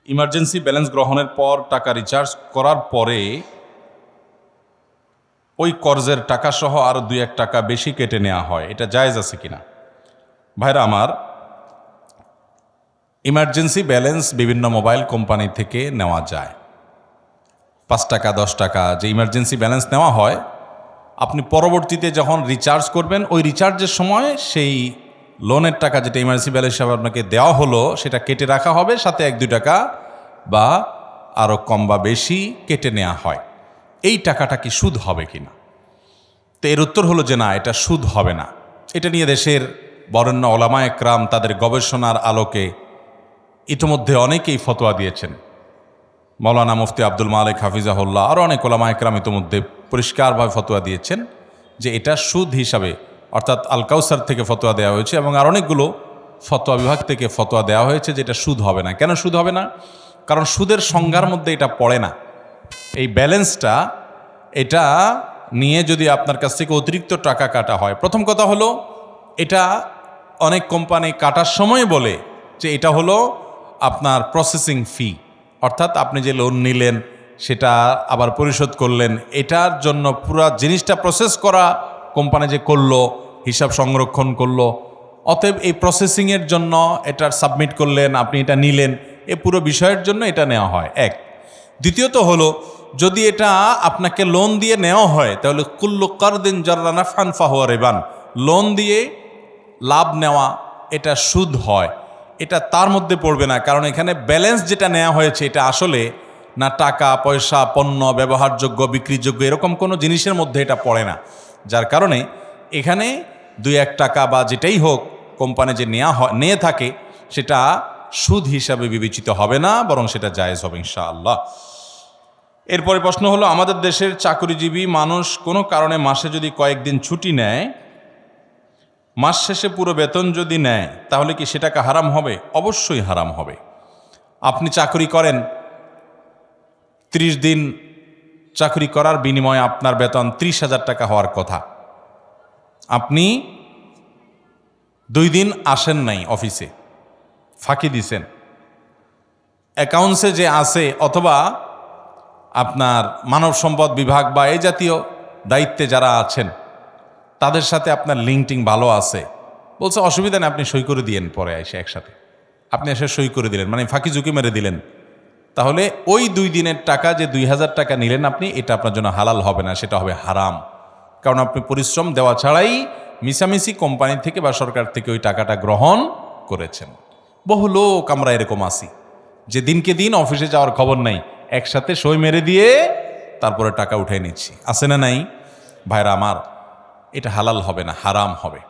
Emergency balance গ্রহণের পর টাকা রিচার্জ করার পরে ওই কর্জের টাকা সহ আরও 2-1 টাকা বেশি কেটে নেওয়া হয়, এটা জায়েজ আছে কিনা? ভাইরা আমার, ইমার্জেন্সি ব্যালেন্স বিভিন্ন মোবাইল কোম্পানি থেকে নেওয়া যায়। 5 টাকা 10 টাকা যে ইমার্জেন্সি ব্যালেন্স নেওয়া হয়, আপনি পরবর্তীতে যখন রিচার্জ করবেন ওই রিচার্জের সময় সেই লোনের টাকা যেটা ইমার্জেন্সি ব্যালেন্স হিসাবে আপনাকে দেওয়া হলো সেটা কেটে রাখা হবে, সাথে 1-2 টাকা বা আরও কম বা বেশি কেটে নেওয়া হয়। এই টাকাটা কি সুদ হবে কিনা? তো এর উত্তর হলো যে না, এটা সুদ হবে না। এটা নিয়ে দেশের বরেণ্য ওলামা একরাম তাদের গবেষণার আলোকে ইতিমধ্যে অনেকেই ফতোয়া দিয়েছেন। মৌলানা মুফতি আব্দুল মালিক হাফিজাহুল্লাহ আরও অনেক ওলামা একরাম ইতিমধ্যে পরিষ্কারভাবে ফতোয়া দিয়েছেন যে এটা সুদ হিসাবে, অর্থাৎ আল কাউসার থেকে ফতোয়া দেওয়া হয়েছে এবং আর অনেকগুলো ফতোয়া বিভাগ থেকে ফতোয়া দেওয়া হয়েছে যে এটা সুদ হবে না। কেন সুদ হবে না? কারণ সুদের সংজ্ঞার মধ্যে এটা পড়ে না। এই ব্যালেন্সটা, এটা নিয়ে যদি আপনার কাছ থেকে অতিরিক্ত টাকা কাটা হয়, প্রথম কথা হলো এটা অনেক কোম্পানি কাটার সময় বলে যে এটা হলো আপনার প্রসেসিং ফি, অর্থাৎ আপনি যে লোন নিলেন সেটা আবার পরিশোধ করলেন, এটার জন্য পুরো জিনিসটা প্রসেস করা কোম্পানি যে করলো, হিসাব সংরক্ষণ করলো, অতএব এই প্রসেসিংয়ের জন্য এটার সাবমিট করলেন, আপনি এটা নিলেন, এ পুরো বিষয়ের জন্য এটা নেওয়া হয়। এক। দ্বিতীয়ত হলো, যদি এটা আপনাকে লোন দিয়ে নেওয়া হয় তাহলে কুল্লু কারদিন জাররা নাফআন ফাহুয়া রিবান, লোন দিয়ে লাভ নেওয়া এটা সুদ হয়, এটা তার মধ্যে পড়বে না। কারণ এখানে ব্যালেন্স যেটা নেওয়া হয়েছে এটা আসলে না টাকা পয়সা, পণ্য, ব্যবহারযোগ্য, বিক্রিযোগ্য এরকম কোনো জিনিসের মধ্যে এটা পড়ে না। যার কারণে এখানে 2-1 টাকা বা যেটাই হোক কোম্পানি যে নিয়ে থাকে সেটা সুদ হিসাবে বিবেচিত হবে না, বরং সেটা জায়েজ হবে ইনশাআল্লাহ। এরপরে প্রশ্ন হলো, আমাদের দেশের চাকরিজীবী মানুষ কোনো কারণে মাসে যদি কয়েকদিন ছুটি নেয়, মাস শেষে পুরো বেতন যদি নেয় তাহলে কি সেটাকে হারাম হবে? অবশ্যই হারাম হবে। আপনি চাকরি করেন, 30 দিন চাকরি করার বিনিময়ে আপনার বেতন 30,000 টাকা হওয়ার কথা। আপনি 2 দিন আসেন নাই অফিসে, ফাঁকি দিছেন, অ্যাকাউন্টসে যে আছে অথবা আপনার মানব সম্পদ বিভাগ বা এই জাতীয় দায়িত্বে যারা আছেন তাদের সাথে আপনার লিঙ্কটিং ভালো আছে, বলছে অসুবিধা নেই, আপনি সই করে দিয়েন, পরে এসে একসাথে আপনি এসে সই করে দিলেন, মানে ফাঁকি ঝুঁকি মেরে দিলেন, তাহলে ওই 2 দিনের টাকা যে 2,000 টাকা নিলেন আপনি, এটা আপনার জন্য হালাল হবে না, সেটা হবে হারাম। কারণ আপনি পরিশ্রম দেওয়া ছাড়াই মিশামিশি কোম্পানি থেকে বা সরকার থেকে ওই টাকাটা গ্রহণ করেছেন। বহু লোক আমরা এরকম আছি যে দিনকে দিন অফিসে যাওয়ার খবর নাই, একসাথে সই মেরে দিয়ে তারপরে টাকা উঠাই নিচ্ছি, আছে না নাই? ভাইরা আমার, এটা হালাল হবে না, হারাম হবে,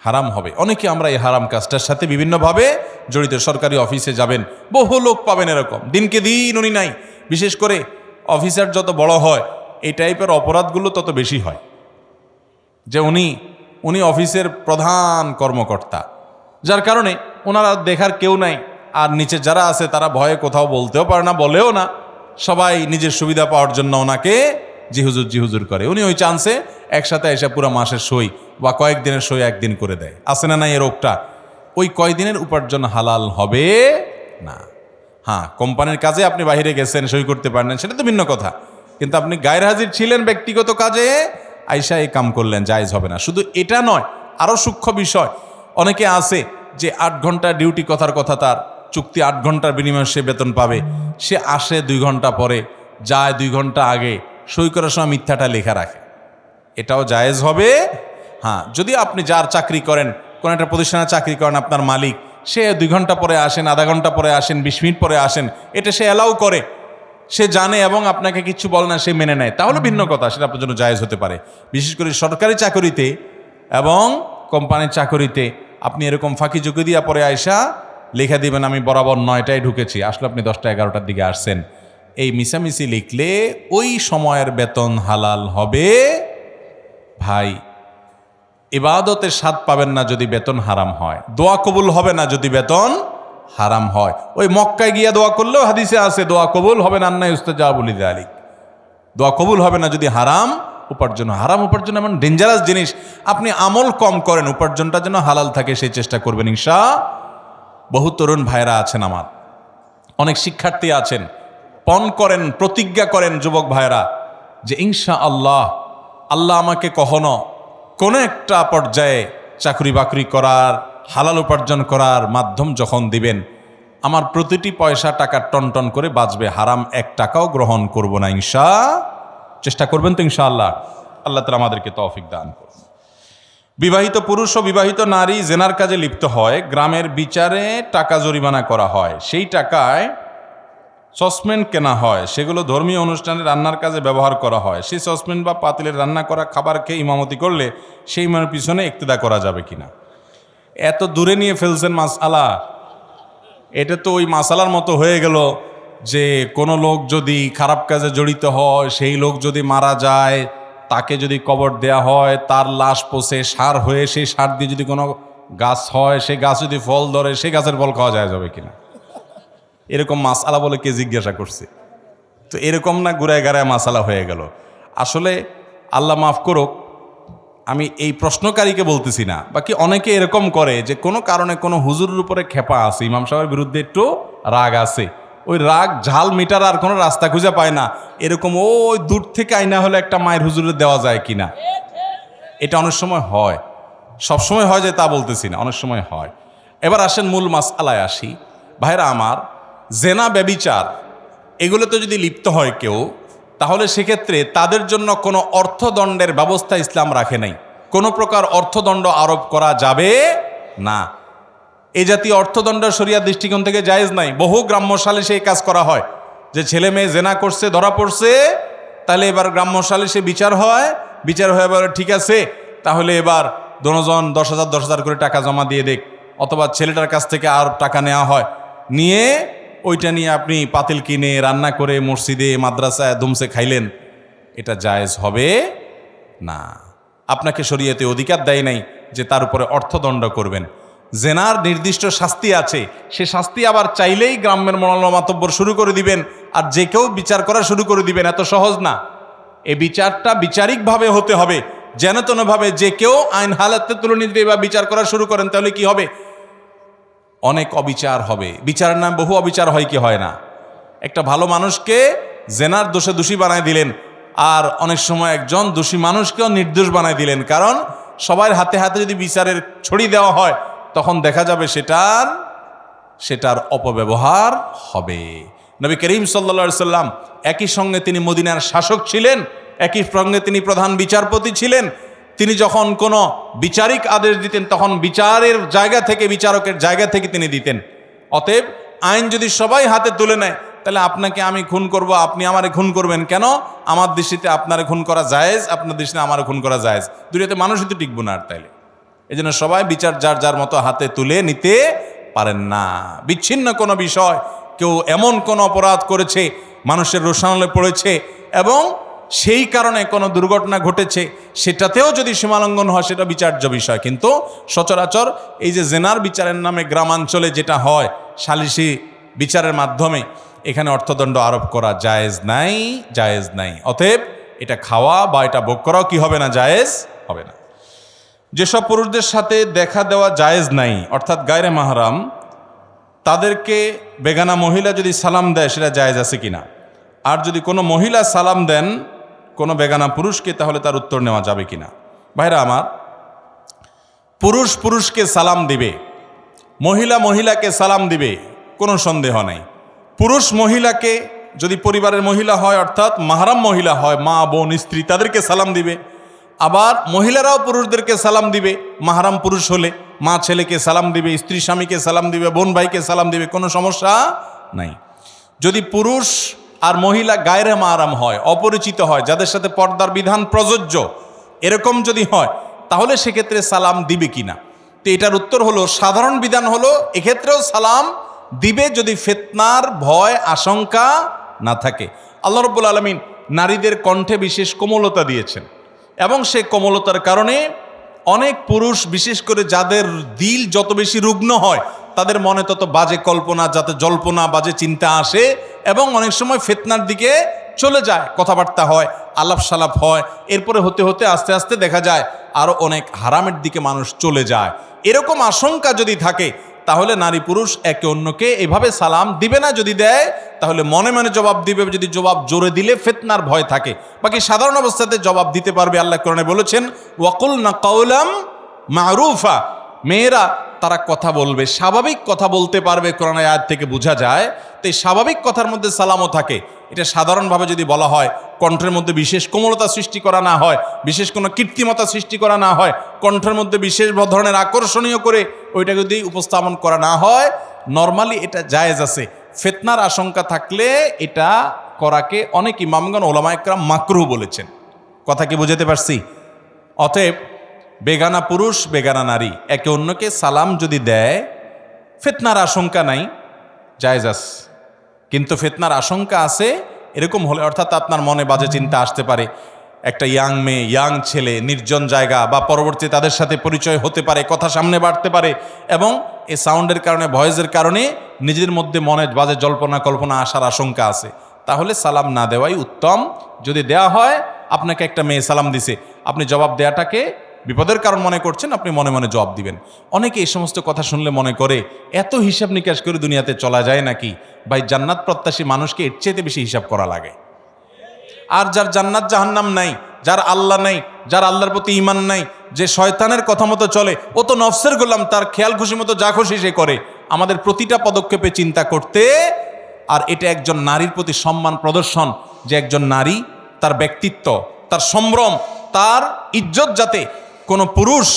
হারাম হবে। অনেকে আমরা এই হারাম কাজটার সাথে বিভিন্নভাবে জড়িত। সরকারি অফিসে যাবেন, বহু লোক পাবেন এরকম, দিনকে দিন উনি নাই। বিশেষ করে অফিসার যত বড় হয় এই টাইপের অপরাধগুলো তত বেশি হয়, যে উনি অফিসের প্রধান কর্মকর্তা, যার কারণে ওনারা দেখার কেউ নাই, আর নিচে যারা আছে তারা ভয়ে কোথাও বলতেও পারে না, বলেও না, সবাই নিজের সুবিধা পাওয়ার জন্য ওনাকে জি হুজুর করে। উনি ওই চান্সে একসাথে এসে পুরো মাসের সই বা কয়েকদিনের সই একদিন করে দেয়, আছে না নাই এ রোগটা? ওই কয়দিনের উপার্জন হালাল হবে না। হ্যাঁ, কোম্পানির কাজে আপনি বাইরে গেছেন, সই করতে পারেন, সেটা তো ভিন্ন কথা, কিন্তু আপনি গায়ের হাজির ছিলেন ব্যক্তিগত কাজে, আইসা এই কাম করলেন, জায়েজ হবে না। শুধু এটা নয়, আরও সূক্ষ্ম বিষয়, অনেকে আছে যে 8 ঘন্টা ডিউটি, কথার কথা তার চুক্তি 8 ঘন্টার বিনিময়ে সে বেতন পাবে, সে আসে 2 ঘন্টা পরে, যায় 2 ঘন্টা আগে, সই করার সময় মিথ্যাটা লেখা রাখে, এটাও জায়েজ হবে। হ্যাঁ, যদি আপনি যার চাকরি করেন, কোনো একটা প্রতিষ্ঠানে চাকরি করেন, আপনার মালিক, সে 2 ঘন্টা পরে আসেন, আধা ঘন্টা পরে আসেন, 20 মিনিট পরে আসেন, এটা সে অ্যালাউ করে, সে জানে এবং আপনাকে কিছু বলে না, সে মেনে নেয়, তাহলে ভিন্ন কথা, সেটা আপনার জন্য জায়েজ হতে পারে। বিশেষ করে সরকারি চাকরিতে এবং কোম্পানির চাকরিতে আপনি এরকম ফাঁকি ঝুঁকি দিয়া পরে আয়সা লেখা দিবেন আমি বরাবর 9টায় ঢুকেছি, আসলে আপনি 10টা 11টার দিকে আসছেন, এই মিশামিশি লিখলে ওই সময়ের বেতন হালাল হবে। ভাই, ইবাদতের স্বাদ পাবেন না যদি বেতন হারাম হয়, দোয়া কবুল হবে না যদি বেতন হারাম হয়। ওই মক্কায় গিয়া দোয়া করলেও হাদিসে আছে দোয়া কবুল হবে না, আন্না ইউস্তাজাবু লিযালিক, দোয়া কবুল হবে না যদি হারাম উপার্জন। হারাম উপার্জন এমন ডেঞ্জারাস জিনিস, আপনি আমল কম করেন, উপার্জনটা যেন হালাল থাকে সেই চেষ্টা করবেন ইনশাআল্লাহ। বহু তরুণ ভাইরা আছেন আমার, অনেক শিক্ষার্থী আছেন, পণ করেন, প্রতিজ্ঞা করেন যুবক ভাইরা যে ইনশা আল্লাহ, আল্লাহ আমাকে কখনো কোনো একটা পর্যায়ে চাকরি বাকরি করার, হালাল উপার্জন করার মাধ্যম যখন দিবেন, আমার প্রতিটি পয়সা টাকা টন করে বাঁচবে, হারাম এক টাকাও গ্রহণ করব না চেষ্টা করবেন তো ইনশাআল্লাহ। আল্লাহ তাআলা আমাদেরকে তৌফিক দান করুন। বিবাহিত পুরুষ ও বিবাহিত নারী জেনার কাজে লিপ্ত হয়, গ্রামের বিচারে টাকা জরিমানা করা হয়, সেই টাকায় সসপ্যান কেনা হয়, সেগুলো ধর্মীয় অনুষ্ঠানে রান্নার কাজে ব্যবহার করা হয়। সেই সসপ্যান বা পাতিলের রান্না করা খাবার খেয়ে ইমামতি করলে সেই ইমামের পিছনে ইক্তেদা করা যাবে কিনা? এত দূরে নিয়ে ফেলছেন মাসআলা। এটা তো ওই মাসালার মতো হয়ে গেল যে কোনো লোক যদি খারাপ কাজে জড়িত হয়, সেই লোক যদি মারা যায়, তাকে যদি কবর দেয়া হয়, তার লাশ পচে সার হয়ে সেই সার দিয়ে যদি কোনো গাছ হয়, সেই গাছ যদি ফল ধরে, সেই গাছের ফল খাওয়া যাবে কিনা, এরকম মাসআলা বলে কে জিজ্ঞাসা করছে? তো এরকম না ঘুরায় গাড়ায় মাসআলা হয়ে গেল। আসলে আল্লাহ মাফ করুক, আমি এই প্রশ্নকারীকে বলতেছি না, বাকি অনেকে এরকম করে যে কোনো কারণে কোনো হুজুরের উপরে খেপা আছে, ইমাম সাহেবের বিরুদ্ধে একটু রাগ আছে, ওই রাগ ঝাল মিটার আর কোনো রাস্তা খুঁজে পায় না, এরকম ওই দূর থেকে আইনা হলে একটা মায়ের হুজুরে দেওয়া যায় কিনা। এটা অনেক সময় হয়, সবসময় হয় যে তা বলতেছি না, অনেক সময় হয়। এবার আসেন মূল মাসআলায় আসি। ভাইরা আমার, জেনা ব্যভিচার এগুলোতে যদি লিপ্ত হয় কেউ, তাহলে সেক্ষেত্রে তাদের জন্য কোনো অর্থদণ্ডের ব্যবস্থা ইসলাম রাখে নাই। কোনো প্রকার অর্থদণ্ড আরোপ করা যাবে না। এই জাতীয় অর্থদণ্ড শরিয়াত দৃষ্টিকোণ থেকে জায়েজ নাই। বহু গ্রাম্য সালিশে এই কাজ করা হয় যে ছেলে মেয়ে জেনা করছে, ধরা পড়ছে, তাহলে এবার গ্রাম্য সালিশে বিচার হয়, বিচার হয়ে এবার ঠিক আছে, তাহলে এবার দোনোজন 10,000 করে টাকা জমা দিয়ে দেখ, অথবা ছেলেটার কাছ থেকে আর টাকা নেওয়া হয়, নিয়ে ওইটা নিয়ে আপনি পাতিল কিনে রান্না করে মসজিদে মাদ্রাসায় দুমসে খাইলেন, এটা জায়েজ হবে না। আপনাকে শরীয়তে অধিকার দেয় নাই যে তার উপরে অর্থদণ্ড করবেন। জেনার নির্দিষ্ট শাস্তি আছে, সে শাস্তি আবার চাইলেই গ্রামের মনোলম মাতব্বর শুরু করে দিবেন আর যে কেউ বিচার করা শুরু করে দিবেন, এত সহজ না। এই বিচারটা বিচারিকভাবে হতে হবে, যেন তেনভাবে যে কেউ আইন হালাতে তুলে নিতে বা বিচার করা শুরু করেন, তাহলে কি হবে? অনেক অবিচার হবে। বিচারের নাম বহু অবিচার হয় কি হয় না? একটা ভালো মানুষকে জেনার দোষে দোষী বানায় দিলেন, আর অনেক সময় একজন দোষী মানুষকেও নির্দোষ বানায় দিলেন, কারণ সবার হাতে হাতে যদি বিচারের ছড়ি দেওয়া হয়, তখন দেখা যাবে সেটার অপব্যবহার হবে। নবী করিম সাল্লাল্লাহু আলাইহি সাল্লাম একই সঙ্গে তিনি মদিনার শাসক ছিলেন, একই সঙ্গে তিনি প্রধান বিচারপতি ছিলেন। তিনি যখন কোনো বিচারিক আদেশ দিতেন, তখন বিচারের জায়গা থেকে, বিচারকের জায়গা থেকে তিনি দিতেন। অতএব আইন যদি সবাই হাতে তুলে নেয়, তাহলে আপনাকে আমি খুন করব, আপনি আমারে খুন করবেন কেন? আমার দৃষ্টিতে আপনারে খুন করা জায়েজ, আপনার দৃষ্টিতে আমারে খুন করা জায়েজ, দুনিয়াতে মানুষই তো টিকবো না আর। তাইলে এই জন্য সবাই বিচার যার যার মতো হাতে তুলে নিতে পারেন না। বিচ্ছিন্ন কোনো বিষয়, কেউ এমন কোনো অপরাধ করেছে, মানুষের রোষানলে পড়েছে এবং সেই কারণে কোনো দুর্ঘটনা ঘটেছে, সেটাতেও যদি সীমালঙ্ঘন হয়, সেটা বিচার্য বিষয়। কিন্তু সচরাচর এই যে জেনার বিচারের নামে গ্রামাঞ্চলে যেটা হয়, সালিসি বিচারের মাধ্যমে, এখানে অর্থদণ্ড আরোপ করা জায়েজ নাই। অতএব এটা খাওয়া বা এটা ভোগ করাও কি হবে না? জায়েজ হবে না। যেসব পুরুষদের সাথে দেখা দেওয়া জায়েজ নাই, অর্থাৎ গায়রে মাহরাম, তাদেরকে বেগানা মহিলা যদি সালাম দেয়, সেটা জায়েজ আছে কিনা? আর যদি কোনো মহিলা সালাম দেন কোনো বেগানা পুরুষকে, তাহলে তার উত্তর নেওয়া যাবে কিনা? ভাইরা আমার, পুরুষ পুরুষকে সালাম দিবে, মহিলা মহিলাকে সালাম দিবে, কোনো সন্দেহ নাই। পুরুষ মহিলাকে, যদি পরিবারের মহিলা হয়, অর্থাৎ মাহরাম মহিলা হয়, মা বোন স্ত্রী, তাদেরকে সালাম দিবে। আবার মহিলারাও পুরুষদেরকে সালাম দিবে, মাহরাম পুরুষ হলে মা ছেলেকে সালাম দিবে, স্ত্রী স্বামীকে সালাম দিবে, বোন ভাইকে সালাম দিবে, কোনো সমস্যা নাই। যদি পুরুষ আর মহিলা গায়রে মাহরাম হয়, অপরিচিত হয়, যাদের সাথে পর্দার বিধান প্রযোজ্য, এরকম যদি হয়, তাহলে সেক্ষেত্রে সালাম দিবে কিনা? তো এটার উত্তর হলো, সাধারণ বিধান হলো এক্ষেত্রেও সালাম দিবে, যদি ফিতনার ভয় আশঙ্কা না থাকে। আল্লাহ রাব্বুল আলামিন নারীদের কণ্ঠে বিশেষ কোমলতা দিয়েছেন, এবং সেই কোমলতার কারণে অনেক পুরুষ, বিশেষ করে যাদের দিল যত বেশি রুগ্ন হয়, তাদের মনে তত বাজে কল্পনা, যাতে জল্পনা, বাজে চিন্তা আসে, এবং অনেক সময় ফিতনার দিকে চলে যায়, কথাবার্তা হয়, আলাপ সালাপ হয়, এরপরে হতে হতে আস্তে আস্তে দেখা যায় আরও অনেক হারামের দিকে মানুষ চলে যায়। এরকম আশঙ্কা যদি থাকে, তাহলে নারী পুরুষ একে অন্যকে এভাবে সালাম দিবে না। যদি দেয় তাহলে মনে মনে জবাব দিবে, যদি জবাব জোরে দিলে ফিতনার ভয় থাকে। বাকি সাধারণ অবস্থাতে জবাব দিতে পারবে। আল্লাহ কোরআনে বলেছেন ওয়াকুলনা কাওলাম মারুফা, মেয়েরা তারা কথা বলবে, স্বাভাবিক কথা বলতে পারবে। কোরআন আয়াত থেকে বোঝা যায়। তো এই স্বাভাবিক কথার মধ্যে সালামও থাকে। এটা সাধারণভাবে যদি বলা হয়, কণ্ঠের মধ্যে বিশেষ কোমলতা সৃষ্টি করা না হয়, বিশেষ কোনো কৃত্রিমতা সৃষ্টি করা না হয়, কণ্ঠের মধ্যে বিশেষ ধরনের আকর্ষণীয় করে ওইটা যদি উপস্থাপন করা না হয়, নর্মালি এটা জায়েজ আছে। ফিতনার আশঙ্কা থাকলে এটা করাকে অনেক ইমামগণ ওলামায়ে কেরাম মাকরুহ বলেছেন। কথা কি বুঝাতে পারছি? অতএব বেগানা পুরুষ বেগানা নারী একে অন্যকে সালাম যদি দেয়, ফিতনার আশঙ্কা নাই, জায়েজ আছে। কিন্তু ফিতনার আশঙ্কা আছে এরকম হলে, অর্থাৎ আপনার মনে বাজে চিন্তা আসতে পারে, একটা ইয়াং মেয়ে, ইয়াং ছেলে নির্জন জায়গা বা পরবর্তী তাদের সাথে পরিচয় হতে পারে, কথা সামনে বাড়তে পারে, এবং এই সাউন্ডের কারণে, ভয়েসের কারণে নিজেদের মধ্যে মনে বাজে জল্পনা কল্পনা আসার আশঙ্কা আছে, তাহলে সালাম না দেওয়াই উত্তম। যদি দেওয়া হয়, আপনাকে একটা মেয়ে সালাম দিছে, আপনি জবাব দেওয়াটাকে বিপদের কারণ মনে করছেন, আপনি মনে মনে জবাব দিবেন। অনেকে এই সমস্ত কথা শুনলে মনে করে এত হিসাব নিকাশ করে দুনিয়াতে চলা যায় নাকি? ভাই, জান্নাত প্রত্যাশী মানুষকে এর চাইতে বেশি হিসাব করা লাগে। আর যার জান্নাত জাহান্নাম নাই, যার আল্লাহ নাই, যার আল্লাহর প্রতি ঈমান নাই, যে শয়তানের কথা মতো চলে, ও তো নফসের গোলাম, তার খেয়াল খুশি মতো যা খুশি সে করে। আমাদের প্রতিটা পদক্ষেপে চিন্তা করতে, আর এটা একজন নারীর প্রতি সম্মান প্রদর্শন, যে একজন নারী তার ব্যক্তিত্ব, তার সম্ভ্রম, তার ইজ্জত যাতে কোনো পুরুষ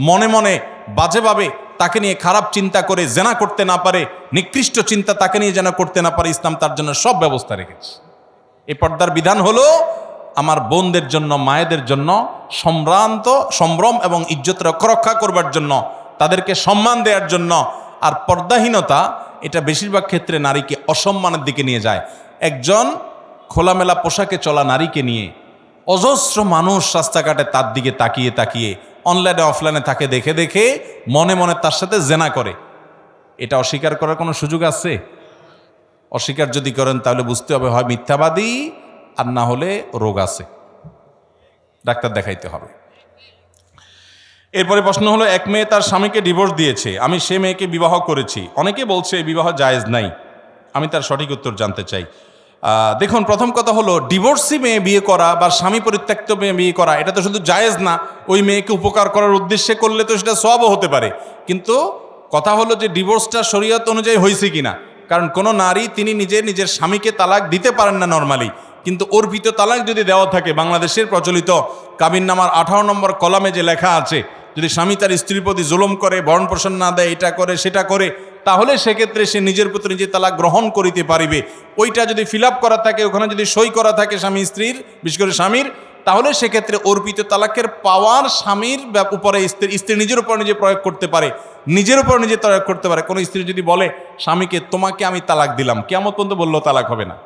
মনে মনে বাজেভাবে তাকে নিয়ে খারাপ চিন্তা করে জেনা করতে না পারে, নিকৃষ্ট চিন্তা তাকে নিয়ে যেন করতে না পারে, ইসলাম তার জন্য সব ব্যবস্থা রেখেছে। এই পর্দার বিধান হলো আমার বোনদের জন্য, মায়েদের জন্য সম্ভ্রম এবং ইজ্জত রক্ষা করবার জন্য, তাদেরকে সম্মান দেওয়ার জন্য। আর পর্দাহীনতা এটা বেশিরভাগ ক্ষেত্রে নারীকে অসম্মানের দিকে নিয়ে যায়। একজন খোলামেলা পোশাকে চলা নারীকে নিয়ে অজস্র মানুষ রাস্তাঘাটে তার দিকে তাকিয়ে তাকিয়ে, অনলাইনে অফলাইনে তাকে দেখে দেখে মনে মনে তার সাথে জেনা করে। এটা অস্বীকার করার কোনো সুযোগ আছে? অস্বীকার যদি করেন তাহলে বুঝতে হবে হয় মিথ্যাবাদী, আর না হলে রোগ আছে, ডাক্তার দেখাইতে হবে। এরপরে প্রশ্ন হলো, এক মেয়ে তার স্বামীকে ডিভোর্স দিয়েছে, আমি সে মেয়েকে বিবাহ করেছি, অনেকে বলছে এই বিবাহ জায়েজ নাই। আমি তার সঠিক উত্তর জানতে চাই। দেখুন, প্রথম কথা হলো, ডিভোর্সি মেয়ে বিয়ে করা বা স্বামী পরিত্যক্ত মেয়ে বিয়ে করা এটা তো শুধু জায়েজ না, ওই মেয়েকে উপকার করার উদ্দেশ্যে করলে তো সেটা সওয়াবও হতে পারে। কিন্তু কথা হলো যে ডিভোর্সটা শরীয়ত অনুযায়ী হয়েছে কিনা। কারণ কোনো নারী তিনি নিজের স্বামীকে তালাক দিতে পারেন না নর্মালি, কিন্তু অর্পিত তালাক যদি দেওয়া থাকে, বাংলাদেশের প্রচলিত কাবিননামার 18 নম্বর কলামে যে লেখা আছে, যদি স্বামী তার স্ত্রীর প্রতি জুলুম করে, ভরণ পোষণ না দেয়, এটা করে সেটা করে, তাহলে সেক্ষেত্রে সে নিজের প্রতি নিজে তালাক গ্রহণ করিতে পারিবে। ওইটা যদি ফিল আপ করা থাকে, ওখানে যদি সই করা থাকে স্বামী স্ত্রীর, বিশেষ করে স্বামীর, তাহলে সেক্ষেত্রে অর্পিত তালাকের পাওয়ার স্বামীর উপরে স্ত্রী নিজের উপর নিজে প্রয়োগ করতে পারে, নিজের উপর নিজে প্রয়োগ করতে পারে। কোনো স্ত্রী যদি বলে স্বামীকে, তোমাকে আমি তালাক দিলাম, কিয়ামত পর্যন্ত বললেও তালাক হবে না।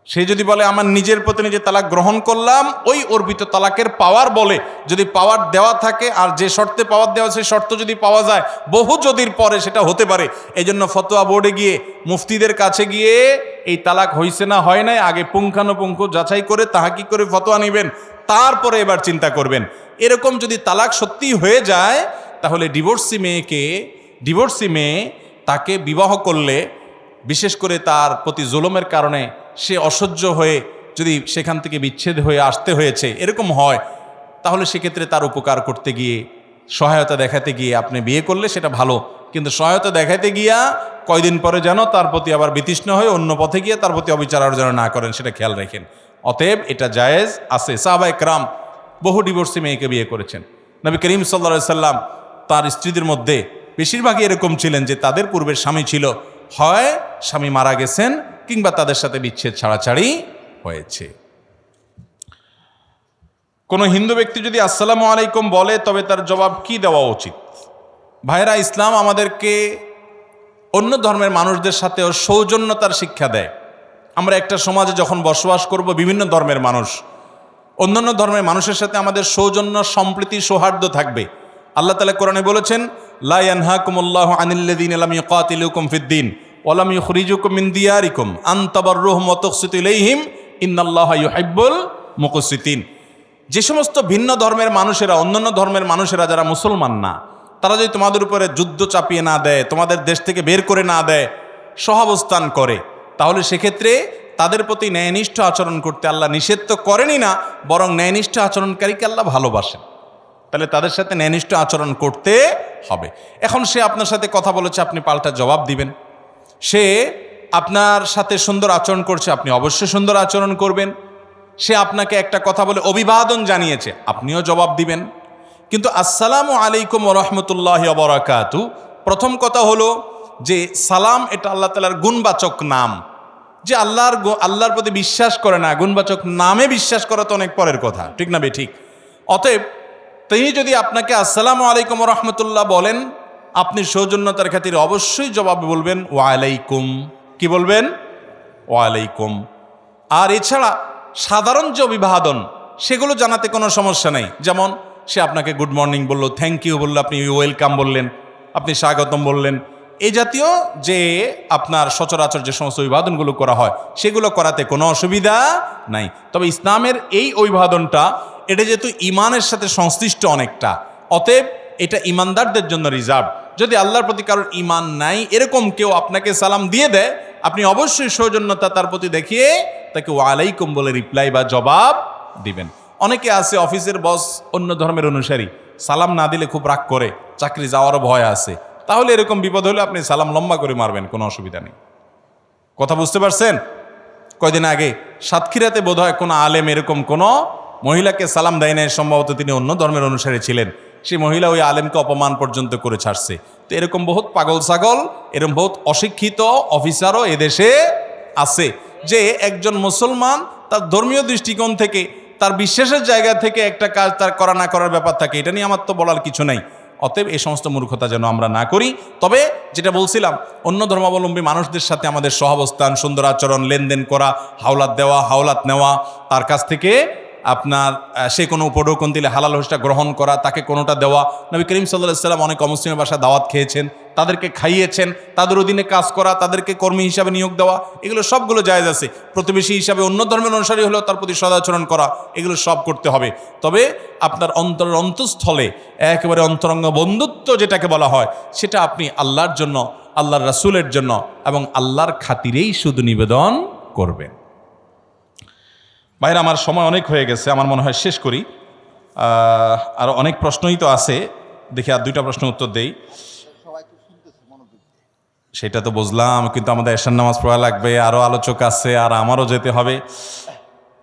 সে যদি বলে আমার নিজের প্রতি নিজে তালাক গ্রহণ করলাম, ওই অর্পিত তালাকের পাওয়ার বলে, যদি পাওয়ার দেওয়া থাকে আর যে শর্তে পাওয়ার দেওয়া, সেই শর্ত যদি পাওয়া যায়, বহু যদির পরে সেটা হতে পারে। এই জন্য ফতোয়া বোর্ডে গিয়ে, মুফতিদের কাছে গিয়ে এই তালাক হয়েছে না হয় নাই আগে পুঙ্খানুপুঙ্খ যাচাই করে তাহাকি করে ফতোয়া নেবেন, তারপরে এবার চিন্তা করবেন। এরকম যদি তালাক সত্যি হয়ে যায়, তাহলে ডিভোর্সি মেয়ে তাকে বিবাহ করলে, বিশেষ করে তার প্রতি জুলুমের কারণে সে অসহ্য হয়ে যদি সেখান থেকে বিচ্ছেদ হয়ে আসতে হয়েছে, এরকম হয়, তাহলে সেক্ষেত্রে তার উপকার করতে গিয়ে, সহায়তা দেখাতে গিয়ে আপনি বিয়ে করলে সেটা ভালো। কিন্তু সহায়তা দেখাতে গিয়া কয়দিন পরে যেন তার প্রতি আবার বিতৃষ্ণ হয়ে অন্য পথে গিয়ে তার প্রতি অবিচার যেন না করেন, সেটা খেয়াল রাখেন। অতএব এটা জায়েজ আছে। সাহাবায়ে কেরাম বহু ডিভোর্সি মেয়েকে বিয়ে করেছেন। নবী করিম সাল্লাল্লাহু আলাইহি সাল্লাম তার স্ত্রীদের মধ্যে বেশিরভাগই এরকম ছিলেন যে তাদের পূর্বের স্বামী ছিল, হয় স্বামী মারা গেছেন কিংবা তাদের সাথে বিচ্ছেদ ছাড়াছাড়ি হয়েছে। কোনো হিন্দু ব্যক্তি যদি আসসালামু আলাইকুম বলে, তবে তার জবাব কি দেওয়া উচিত? ভাইরা, ইসলাম আমাদেরকে অন্য ধর্মের মানুষদের সাথেও সৌজন্যতার শিক্ষা দেয়। আমরা একটা সমাজে যখন বসবাস করব, বিভিন্ন ধর্মের মানুষ, অন্যান্য ধর্মের মানুষের সাথে আমাদের সৌজন্য, সম্প্রীতি, সৌহার্দ্য থাকবে। আল্লাহ তাআলা কোরআনে বলেছেন, লা ইয়ানহাকুমুল্লাহু আনিল্লাযীনা লাম ইউকাতিলুকুম ফিদ-দীন ওয়া লাম ইখরিজুকুম মিন দিয়ারিকুম আন তাবাররুহুম ওয়া তুকসিতু ইলাইহিম ইন্নাল্লাহা ইউহিব্বুল মুকসিতিন। যে সমস্ত ভিন্ন ধর্মের মানুষেরা, অন্যান্য ধর্মের মানুষেরা যারা মুসলমান না, তারা যদি তোমাদের উপরে যুদ্ধ চাপিয়ে না দেয়, তোমাদের দেশ থেকে বের করে না দেয়, সহাবস্থান করে, তাহলে সেক্ষেত্রে তাদের প্রতি ন্যায়নিষ্ঠ আচরণ করতে আল্লাহ নিষেধ তো করেনই না, বরং ন্যায়নিষ্ঠ আচরণকারীকে আল্লাহ ভালোবাসেন। তাহলে তাদের সাথে ন্যায়নিষ্ঠ আচরণ করতে হবে। এখন সে আপনার সাথে কথা বলেছে, আপনি পাল্টা জবাব দিবেন। সে আপনার সাথে সুন্দর আচরণ করছে, আপনি অবশ্যই সুন্দর আচরণ করবেন। সে আপনাকে একটা কথা বলে অভিবাদন জানিয়েছে, আপনিও জবাব দিবেন। কিন্তু আসসালামু আলাইকুম ওয়া রাহমাতুল্লাহি ওয়া বারাকাতুহু, প্রথম কথা হলো যে সালাম এটা আল্লাহ তাআলার গুণবাচক নাম। যে আল্লাহর প্রতি বিশ্বাস করে না, গুণবাচক নামে বিশ্বাস করা তো অনেক পরের কথা, ঠিক না ঠিক? অতএব তিনি যদি আপনাকে আসসালামু আলাইকুম ওয়া রাহমাতুল্লাহ বলেন, আপনি সৌজন্যতার খাতিরে অবশ্যই জবাব বলবেন ওয়া আলাইকুম। কি বলবেন? ওয়া আলাইকুম। আর এছাড়া সাধারণ যে অভিবাদন, সেগুলো জানাতে কোনো সমস্যা নেই। যেমন সে আপনাকে গুড মর্নিং বলল, থ্যাংক ইউ বলল, আপনি ওয়েলকাম বললেন, আপনি স্বাগতম বললেন, এই জাতীয় যে আপনার সচরাচর যে সমস্ত অভিবাদনগুলো করা হয়, সেগুলো করাতে কোনো অসুবিধা নাই। তবে ইসলামের এই অভিবাদনটা, এটা যেহেতু ইমানের সাথে সংশ্লিষ্ট অনেকটা, অতএব এটা ইমানদারদের জন্য রিজার্ভ। যদি আল্লাহর প্রতি কারোর ইমান নাই, এরকম কেউ আপনাকে সালাম দিয়ে দেয়, আপনি অবশ্যই সৌজন্যতা তার প্রতি দেখিয়ে তাকে ওয়ালাইকুম বলে রিপ্লাই বা জবাব দিবেন। অনেকে আছে অফিসের বস অন্য ধর্মের অনুসারী, সালাম না দিলে খুব রাগ করে, চাকরি যাওয়ারও ভয় আছে। তাহলে এরকম বিপদ হলে আপনি সালাম লম্বা করে মারবেন, কোনো অসুবিধা নেই। কথা বুঝতে পারছেন? কয়দিন আগে সাতক্ষীরাতে বোধহয় কোনো আলেম এরকম কোনো মহিলাকে সালাম দেয় নাই, সম্ভবত তিনি অন্য ধর্মের অনুসারী ছিলেন। সেই মহিলা ওই আলেমকে অপমান পর্যন্ত করে ছাড়ছে। তো এরকম বহুত পাগল ছাগল, এরকম বহুত অশিক্ষিত অফিসারও এদেশে আছে, যে একজন মুসলমান তার ধর্মীয় দৃষ্টিকোণ থেকে, তার বিশ্বাসের জায়গা থেকে একটা কাজ তার করা না করার ব্যাপার থাকে। এটা নিয়ে আমার তো বলার কিছু নাই। অতএব এই সমস্ত মূর্খতা যেন আমরা না করি। তবে যেটা বলছিলাম, অন্য ধর্মাবলম্বী মানুষদের সাথে আমাদের সহাবস্থান, সুন্দর আচরণ, লেনদেন করা, হাওলাত দেওয়া, হাওলাত নেওয়া, তার কাছ থেকে আপনার সে কোনো উপঢৌকন দিলে হালাল হোসটা গ্রহণ করা, তাকে কোনোটা দেওয়া। নবী করিম সাল্লাল্লাহু আলাইহি ওয়াসাল্লাম অনেক অমুসলিমের বাসায় দাওয়াত খেয়েছেন, তাদেরকে খাইয়েছেন, তাদের অধীনে কাজ করা, তাদেরকে কর্মী হিসাবে নিয়োগ দেওয়া, এগুলো সবগুলো জায়েজ আছে। প্রতিবেশী হিসাবে অন্য ধর্মের অনুসারী হলেও তার প্রতি সদাচরণ করা, এগুলো সব করতে হবে। তবে আপনার অন্তরের অন্তঃস্থলে একেবারে অন্তরঙ্গ বন্ধুত্ব যেটাকে বলা হয়, সেটা আপনি আল্লাহর জন্য, আল্লাহর রাসূলের জন্য এবং আল্লাহর খাতিরেই শুধু নিবেদন করবেন। ভাইরা, আমার সময় অনেক হয়ে গেছে, আমার মনে হয় শেষ করি। আর অনেক প্রশ্নই তো আছে, দেখি আর দুইটা প্রশ্ন উত্তর দেই। সেটা তো বুঝলাম, কিন্তু আমাদের এশার নামাজ পড়া লাগবে, আরও আলোচক আছে, আর আমারও যেতে হবে।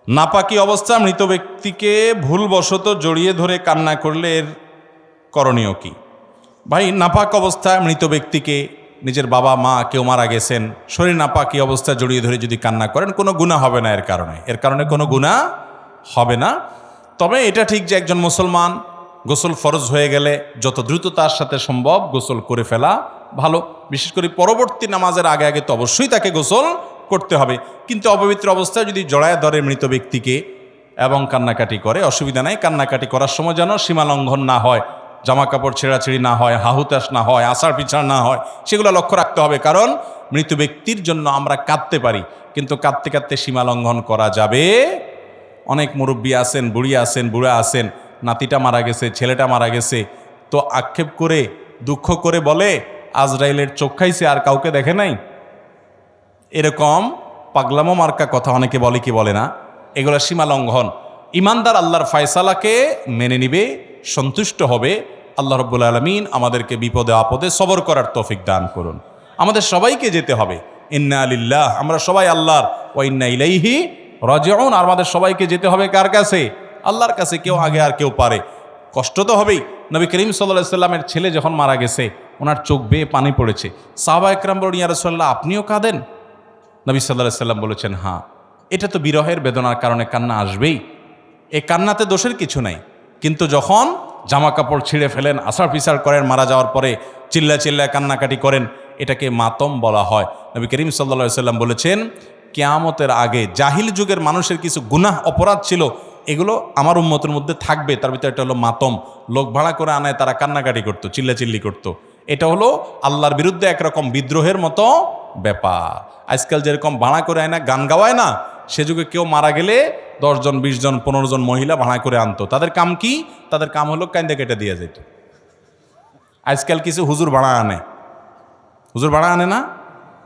নাপাকি অবস্থা মৃত ব্যক্তিকে ভুলবশত জড়িয়ে ধরে কান্না করলে এর করণীয় কি? ভাই, নাপাক অবস্থায় মৃত ব্যক্তিকে, নিজের বাবা মা কেউ মারা গেছেন, শরীর নাপাকি অবস্থায় জড়িয়ে ধরে যদি কান্না করেন, কোনো গুনাহ হবে না। এর কারণে কোনো গুনাহ হবে না। তবে এটা ঠিক যে একজন মুসলমান গোসল ফরজ হয়ে গেলে যত দ্রুত তার সাথে সম্ভব গোসল করে ফেলা ভালো। বিশেষ করে পরবর্তী নামাজের আগে আগে তো অবশ্যই তাকে গোসল করতে হবে। কিন্তু অপবিত্র অবস্থায় যদি জড়ায় ধরে মৃত ব্যক্তিকে এবং কান্নাকাটি করে, অসুবিধা নাই। কান্নাকাটি করার সময় যেন সীমা লঙ্ঘন না হয়, জামা কাপড় ছেঁড়াছেড়ি না হয়, হাহুতাশ না হয়, আচার পিছাড় না হয়, সেগুলো লক্ষ্য রাখতে হবে। কারণ মৃত ব্যক্তির জন্য আমরা কাঁদতে পারি, কিন্তু কাঁদতে কাঁদতে সীমা লঙ্ঘন করা যাবে। অনেক মুরব্বী আছেন, বুড়ি আছেন, বুড়া আছেন, নাতিটা মারা গেছে, ছেলেটা মারা গেছে, তো আক্ষেপ করে দুঃখ করে বলে আজরাইলের চোখ খাইছে, আর কাউকে দেখে নাই। এরকম পাগলামো মার্কা কথা অনেকে বলে কি বলে না, এগুলো সীমা লঙ্ঘন। ইমানদার আল্লাহর ফায়সালাকে মেনে নিবে, সন্তুষ্ট হবে। আল্লাহ রাব্বুল আলামিন আমাদেরকে বিপদে আপদে সবর করার তৌফিক দান করুন। আমাদের সবাইকে যেতে হবে, ইন্না লিল্লাহ, আমরা সবাই আল্লাহর, ওয়া ইন্না ইলাইহি রাজিউন। আর আমাদের সবাইকে যেতে হবে কার কাছে? আল্লাহর কাছে। কেউ আগে আর কেউ পারে। কষ্ট তো হবেই। নবী করিম সাল্লাল্লাহু আলাইহি সাল্লামের ছেলে যখন মারা গেছে, ওনার চোখ বেয়ে পানি পড়েছে। সাহাবা একরাম বলেন, ইয়া রাসূলুল্লাহ, আপনিও কাঁদেন? নবী সাল্লাল্লাহু আলাইহি সাল্লাম বলেছেন, হ্যাঁ, এটা তো বিরহের বেদনার কারণে কান্না আসবেই, এই কান্নাতে দোষের কিছু নাই। কিন্তু যখন জামা কাপড় ছিঁড়ে ফেলেন, আসার পিছার করেন, মারা যাওয়ার পরে চিল্লায় চিল্লায় কান্নাকাটি করেন, এটাকে মাতম বলা হয়। নবী করিম সাল্লাল্লাহু আলাইহি সাল্লাম বলেছেন, কিয়ামতের আগে জাহিল যুগের মানুষের কিছু গুনাহ অপরাধ ছিল, এগুলো আমার উম্মতের মধ্যে থাকবে। তার ভিতরে একটা হলো মাতম। লোক ভাড়া করে আনায় তারা কান্নাকাটি করতো, চিল্লাচিল্লি করতো। এটা হলো আল্লাহর বিরুদ্ধে একরকম বিদ্রোহের মতো ব্যাপার। আজকাল যেরকম ভাড়া করে আয় না, গান গাওয়ায় না, সে যুগে কেউ মারা গেলে 10 জন 20 জন 15 জন মহিলা ভাড়া করে আনতো। তাদের কাম কি? তাদের কাম হলো কান্দে কেটে দিয়ে যেত। আজকাল কিছু হুজুর ভাড়া আনে, হুজুর ভাড়া আনে না?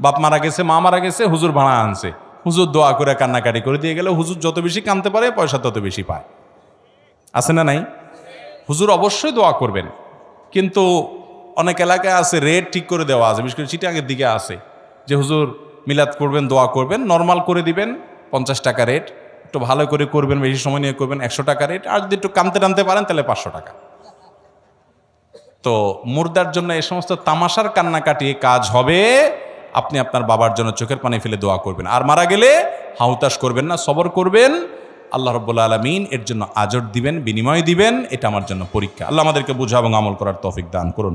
বাপ মারা গেছে, মা মারা গেছে, হুজুর ভাড়া আনছে, হুজুর দোয়া করে কান্নাকাটি করে দিয়ে গেলে হুজুর যত বেশি কাঁদতে পারে পয়সা তত বেশি পায়। আছে না নাই? হুজুর অবশ্যই দোয়া করবেন, কিন্তু অনেক এলাকায় আছে রেট ঠিক করে দেওয়া আছে, বিশেষ করে চিটাগের দিকে আছে যে হুজুর মিলাদ করবেন, দোয়া করবেন, নর্মাল করে দিবেন 50 টাকা রেট, একটু ভালো করে করবেন, বেশি সময় নিয়ে করবেন 100 টাকা রেট, আর যদি একটু কানতে টানতে পারেন তাহলে 500 টাকা। তো মুর্দার জন্য এই সমস্ত তামাশার কান্নাকাটি কাজ হবে। আপনি আপনার বাবার জন্য চোখের পানি ফেলে দোয়া করবেন, আর মারা গেলে হাউতাশ করবেন না, সবর করবেন। আল্লাহ রাব্বুল আলামিন এর জন্য আজর দিবেন, বিনিময় দিবেন। এটা আমার জন্য পরীক্ষা। আল্লাহ আমাদেরকে বুঝা এবং আমল করার তৌফিক দান করুন।